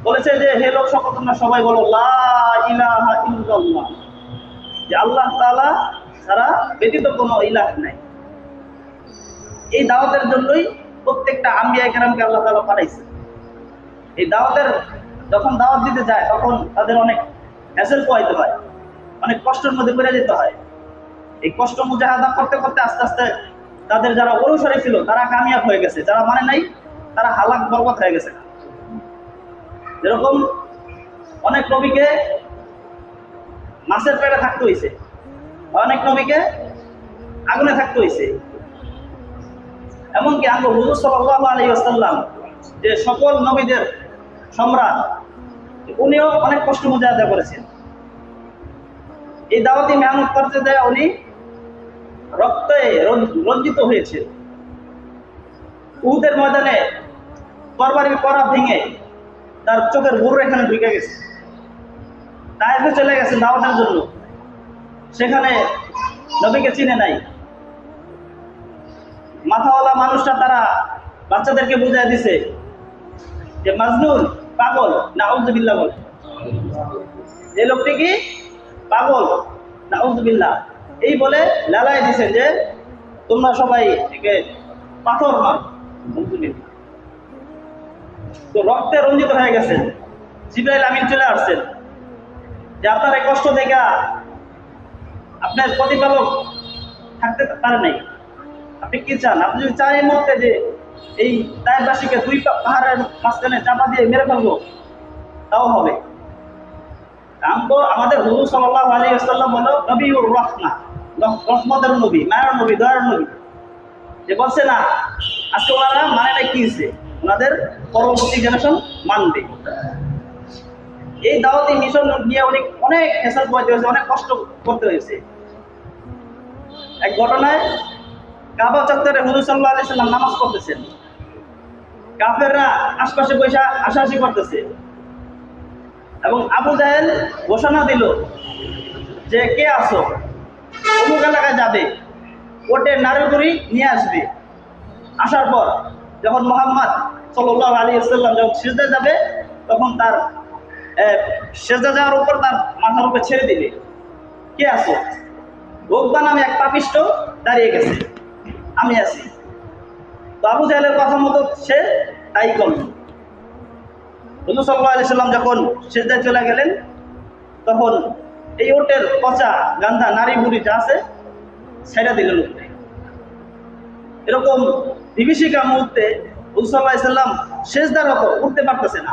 বলেছে যে হে লোক সকল তোমরা সবাই বলো লা ইলাহা ইল্লাল্লাহ, যে আল্লাহ তাআলা ছাড়া ব্যতীত কোনো ইলাহ নাই। এই দাওয়াতের জন্যই প্রত্যেকটা আম্বিয়া কেরামকে আল্লাহ তাআলা পাঠাইছে। এই দাওয়াতের যখন দাওয়াত দিতে যায় তখন তাদের অনেক হ্যাসেল পোহাইতে হয়, অনেক কষ্টের মধ্যে পড়ে যেতে হয়। এই কষ্ট মুজাহাদা করতে করতে আস্তে আস্তে তাদের যারা অনুসারী ছিল তারা কামিয়াব হয়ে গেছে, যারা মানে নাই তারা হালাক বরবাদ হয়ে গেছে। যেরকম অনেক নবীকে মাছের পেটে থাকতে হয়েছে, অনেক নবীকে আগুনে থাকতে হয়েছে। এমনকি আমরা হুজুর সাল্লাল্লাহু আলাইহি ওয়াসাল্লাম যে সকল নবীদের সম্রাট, উনিও অনেক কষ্ট মুজাহাদা করেছেন। এই দাওয়াতি মেহনত করতে দেয় উনি রক্তে রঞ্জিত হয়েছে। উহুদের ময়দানে তরবারির কড়া ভেঙে তার চোখের ভুরু এখানে ঢুকে গেছে। তায়েফে চলে গেছে দাওয়াতের জন্য, সেখানে নবীকে চিনে নাই। মাথাওয়ালা মানুষটা তারা বাচ্চাদেরকে বুঝাই দিছে যে মাজনুন, পাগল, নাউযুবিল্লাহ বলে। এই লোকটি কি পাগল, নাউযুবিল্লাহ এই বলে লালাই দিছে যে তোমরা সবাই একে পাথর মার। তো রক্তে রঞ্জিত হয়ে গেছেন। জিবরাইল আমিন চলে আসছেন যে আপনার এই কষ্ট দেখা আপনার প্রতিপালক থাকতে পারে নাই, আপনি কি চান? আপনি যদি চান এই মুহূর্তে যে এই তায়েফবাসীকে দুই পাহাড়ের মাঝখানে চাপা দিয়ে মেরে ফেলবো, তাও হবে। আমাদের হুজুর সাল্লাল্লাহু আলাইহি ওয়াসাল্লাম হলো নবিউর রাহমাহ, রহমতের নবী, মায়ের নবী, দয়ার নবী। যে বলছে না আজকে ওনারা মানে না, কি হয়েছে ওনাদের পরবর্তী জেনারেশন মানবে। এই দাওয়াতি মিশন নিয়ে অনেক হেসাল পোহাইতে হয়েছে, অনেক কষ্ট করতে হয়েছে। এক ঘটনায় কাবা চত্বরে হুজুর সাল্লাল্লাহু আলাইহি ওয়াসাল্লাম নামাজ পড়তেছেন, কাফেররা আশপাশে বসে হাসাহাসি করতেছে এবং আবু জাহেল ঘোষণা দিল যে কে আসো, অমুক এলাকায় যাবে, ওটে নারীগুড়ি নিয়ে আসবে। আসার পর যখন মুহাম্মদ সাল্লাল্লাহু আলাইহি ওয়াসাল্লাম যখন সিজদায় যাবে তখন তার সিজদা যাওয়ার উপর তার মাথার উপরে ছেড়ে দিবে। কে আসো? রোগবা নামে এক পাপিষ্ট দাঁড়িয়ে গেছে, আমি আছি। তো আবু জাহেলের কথা মতো সে তাই করল। হুজুর সাল্লাল্লাহু আলাইহি ওয়াসাল্লাম যখন সিজদায় চলে গেলেন তখন এই ওটের পচা গান্ধা নারী বুড়ি যা আছে ছেড়ে দিলেন উপরে। এরকম বিভীষিকা মুহূর্তে হুজুর সাল্লাল্লাহু আলাইহি ওয়াসাল্লাম সিজদারত উঠতে পারতেছে না।